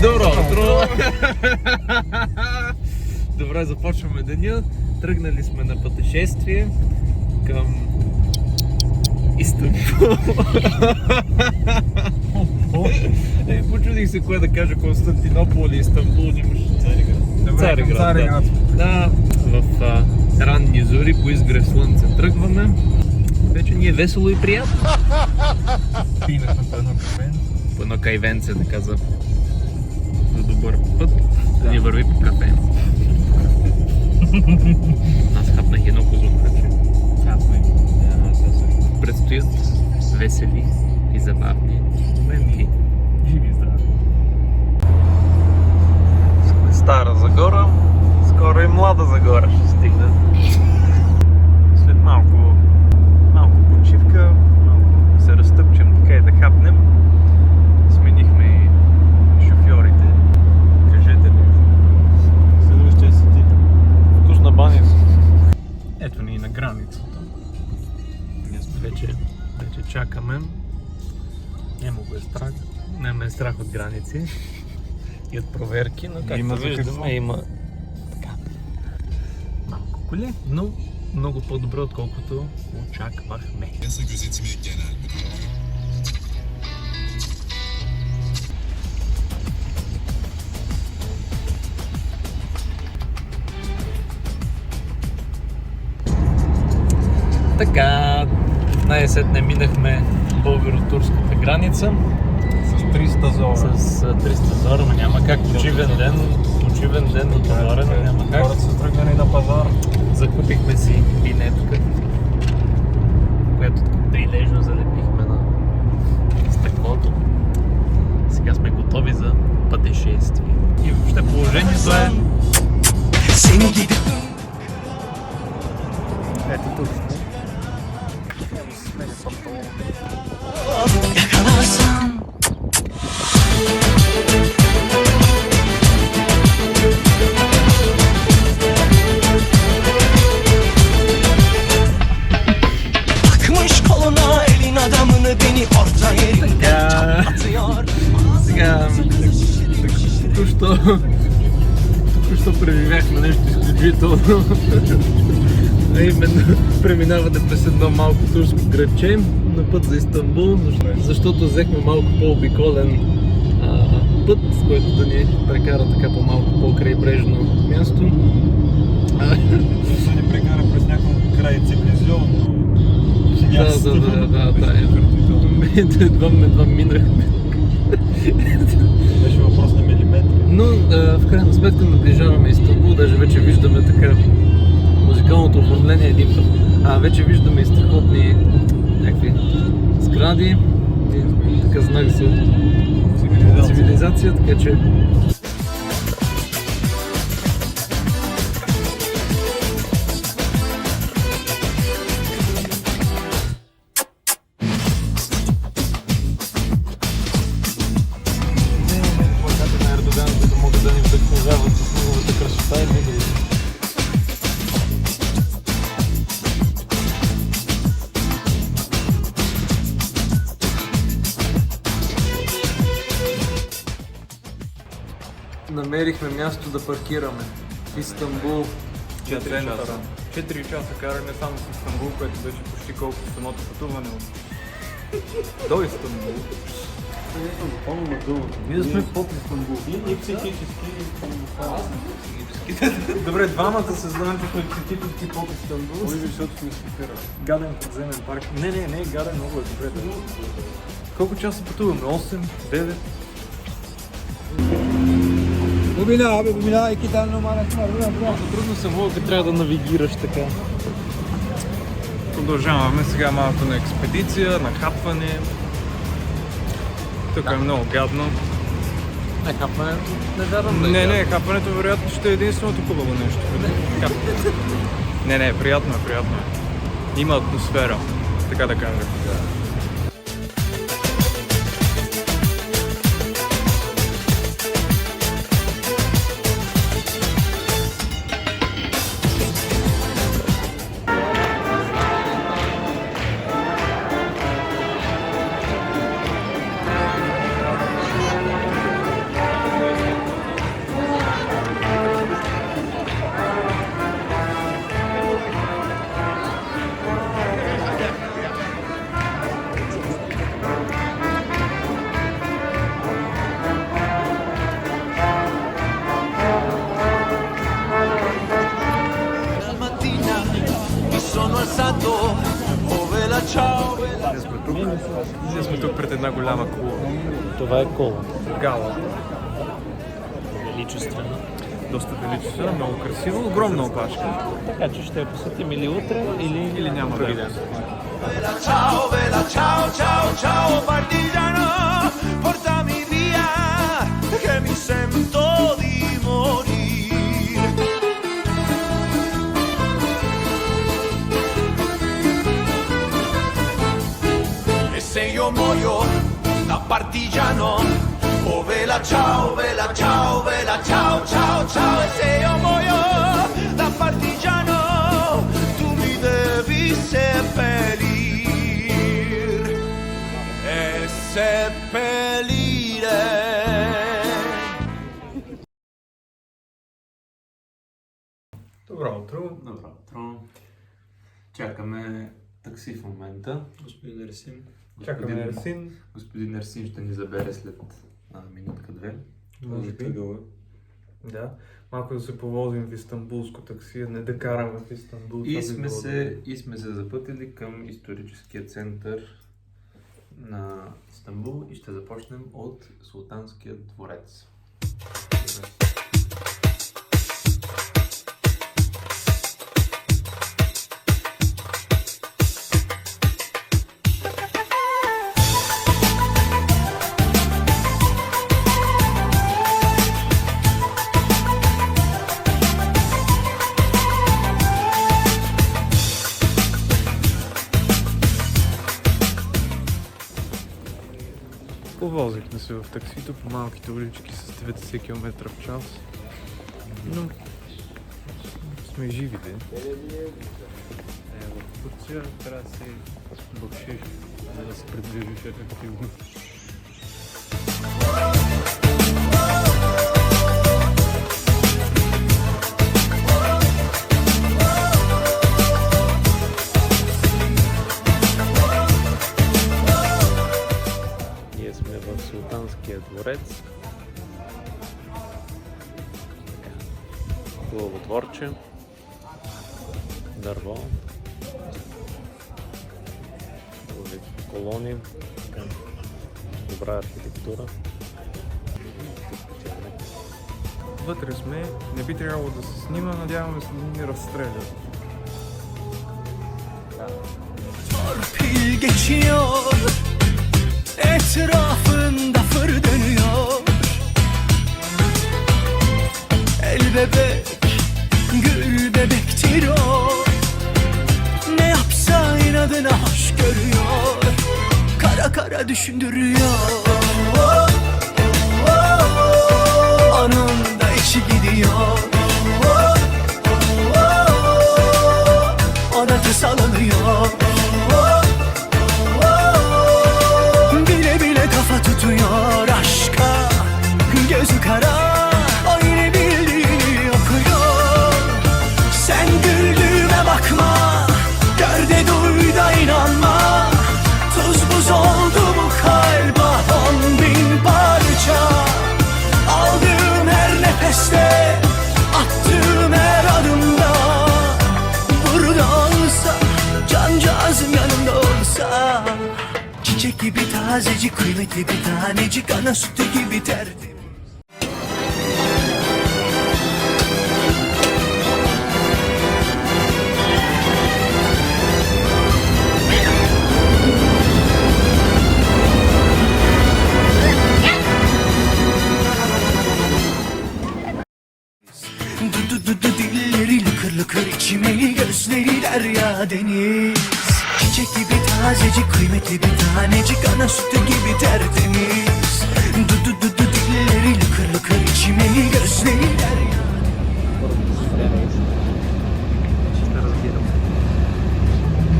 Добро утро! Добре, започваме деня. Тръгнали сме на пътешествие към Истанбул. Почудих се кое да кажа, Константинопол или Истанбул, нямаш Цариград. Да, в ранни зори по изгрев слънце тръгваме. Вече ни е весело и приятно. Пинахме по едно кафенце. По едно кайвенце, така за добър път, да ни върви по кафенце. Аз хапнах едно козункаче. Предстоят весели и забавни моменти. Живи и здрави. Стара Загора, скоро и Млада Загора ще стигне. След малко почивка, малко да се разтъпчем така и да хапнем. Сменихме и шофьорите. Кажете ли? Следващия си ти. Вкусна баница. Ето ни и на границата. Вече чакаме. Нямаме страх от граници и от проверки, но както виждаме има така малко коли, но много по-добре, отколкото очаквахме. Така, най-сетне минахме българо-турската граница. С 300 зора. С 300 зора, но няма как. Почивен ден на товарена, няма как. Хората са тръгнали на пазар. Закупихме си винетка, която прилежно залепихме на стъклото. Сега сме готови за пътешествие. И въобще положението е... Ето тук. Takmış koluna elin adamını beni orta yerinden çatlatıyor. Сега току-що преживяхме нещо изключително. А именно преминаване през едно малко турско градче на път за Истанбул, защото взехме малко по-обиколен път, с който да ни прекара така по малко по-крайбрежно място. Ще ни прекара през някакво край цивилизионно място. Да. Едва минахме. Беше въпрос на милиметри. Но в крайна сметка наближаваме Истанбул, даже вече виждаме така музикалното оформление един път. Вече виждаме и страхотни някакви сгради, така знак за цивилизация, така че плакати на Ердоган, които могат да ни вдъхновяват с неговата красота и винаги. Намерихме място да паркираме. Истанбул. 4 часа. 4 часа караме само в Истанбул, което беше почти колко самото пътуване до Истанбул. Ние сме под Истанбул. И психически. Добре, двамата се знаем, че сме психически под Истанбул. Може би, защото сме шофирали. Гаден подземен парк. Не е гаден, много е добре. Колко часа пътуваме? 8? 9? Бумина, iki tane numarası var. Bura. Трудно се мога, като трябва да навигираш така. Продължаваме сега малко на експедиция, на хапване. Тук е много гадно. Хапването не вярвам да е. Не, хапването вероятно ще е единственото хубаво нещо. Не, приятно е. Има атмосфера, така да кажа. Ние сме тук пред една голяма кола. Това е кола. Гала. Величествена. Доста величествена, много красива, огромна опашка. Така че ще я посетим или утре, или няма други да ден. Ciao, bella, ciao, ciao, ciao, partigiano, portami via, che mi sento di morire. E se io muoio da partigiano, oh vela, ciao, vela, ciao, vela, ciao, ciao, ciao, e se io muoio da partigiano, tu mi devi seppellire e seppellire. Добро утро. Добро утро. Чакаме такси в момента. Господин Ерсин. Чакаме Ерсин. Господин Ерсин ще ни забере след минутка-две. Може би. Да. Малко да се повозим в истанбулско такси, а не да караме в Истанбул. И сме се запътили към историческия център на Истанбул и ще започнем от Султанския дворец. Повозихме се в таксито по малките улички с 90 км в час. Но сме живите. В Турция трябва да се бършиш, за да се придвижиш ефективно. Ние сме в Султанския дворец. Хубаво дворче. Дърво. Колони. Добра архитектура. Вътре сме, не би трябвало да се снима, надяваме се да ни разстрелят. Torpil geçiyor, etrafında fır dönüyor. El bebek, gül bebektir o. Ne yapsa inadına hoş görüyor. Kara kara düşündürüyor. Onun da içi gidiyor. O da tasalanıyor. Bile bile kafa tutuyor aşka. Gözü kara, o yine bildiğini okuyor. Sen güldüğüme bakma, gör de duy da inanma. Tuz buz oldu bu kalp, 10.000 parça. Aldığım her nefeste, attığım her adımda. Burada olsa, cancağızım yanımda olsa. Çiçek gibi tazecik, kıymetli bir tanecik, ana sütü gibi tertemiz. Dilleri lıkır lıkır içimeli, gözleri derya deniz. Çiçek gibi tazecik, kıymetli bir tanecik, ana sütü gibi tertemiz. Dilleri lıkır lıkır içimeli, gözleri derya.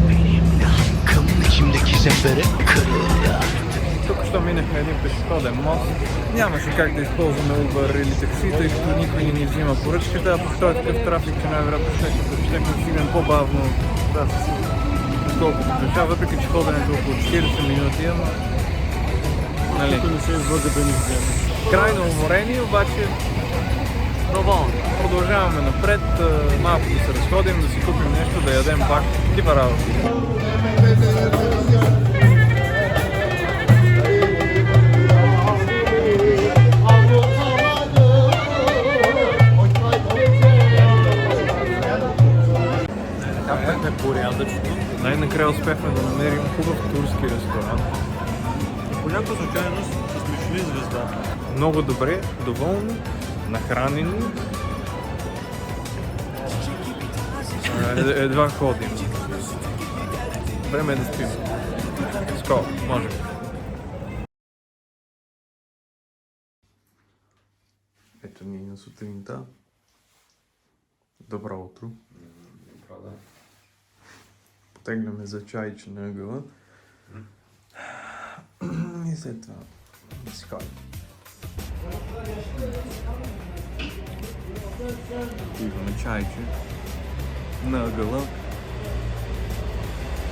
Benim de hakkım, içimdeki zembere kırıldı. Току-що минахме един пешеходен мост. Нямаше как да използваме Uber или такси, тъй като никой не ни взима поръчката, а пък той е такъв трафик, че най-вероятно щехме да стигнем по-бавно отколкото пеша, въпреки че ходенето е около 40 минути, ама нали, не се излъга да ни вземе. Крайно уморени, обаче продължаваме напред, малко да се разходим, да си купим нещо, да ядем пак. Типа работа. турски ресторант. По някаква случайност с Мишелин звезда. Много добре, доволни, нахранени. Едва ходим. Време е да спим. Скоро, може. Ето ни на сутринта. Добро утро. Потегляме за чайче на ъгъла. И след това да си ходим. Имаме чайче на ъгъла,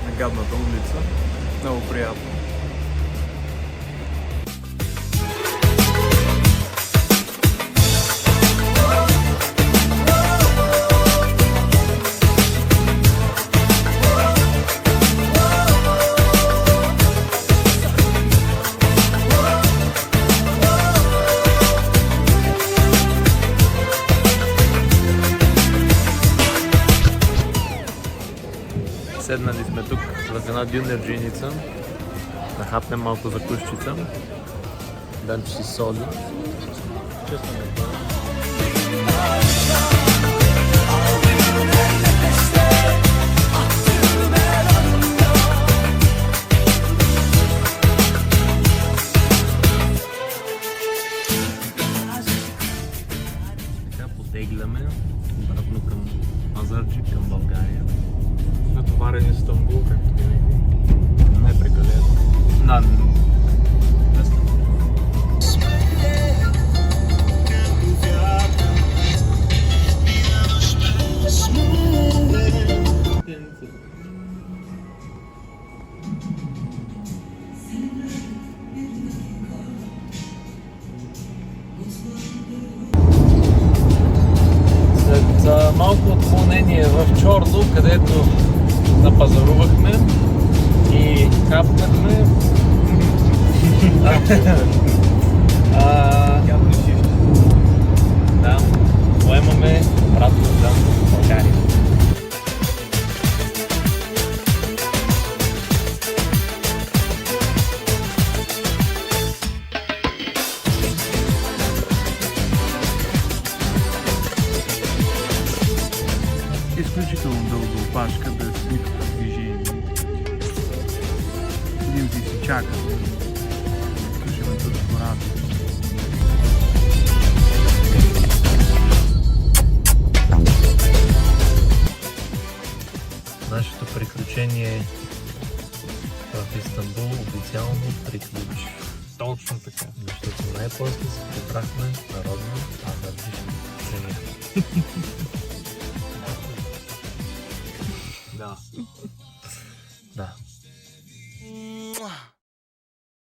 на гадната улица. Много приятно. Седнали сме тук в една дюнерджиница, да хапнем малко закускчица. Данче си соли. Честно ме това. Така потегляме обратно към Пазарджик, към България. Натоварен Истанбул, както винаги. Не прекалено. След малко отклонение в Чорно, където напазарувахме и хапнахме. Да, поемаме обратно за България. Изключително дълга опашка, без никакво движение. Люди си чакат. Слушаме турско радио. Нашето приключение в Истанбул официално приключи. Точно така. Защото най-после се прибрахме народно азербайджанска земя. Да.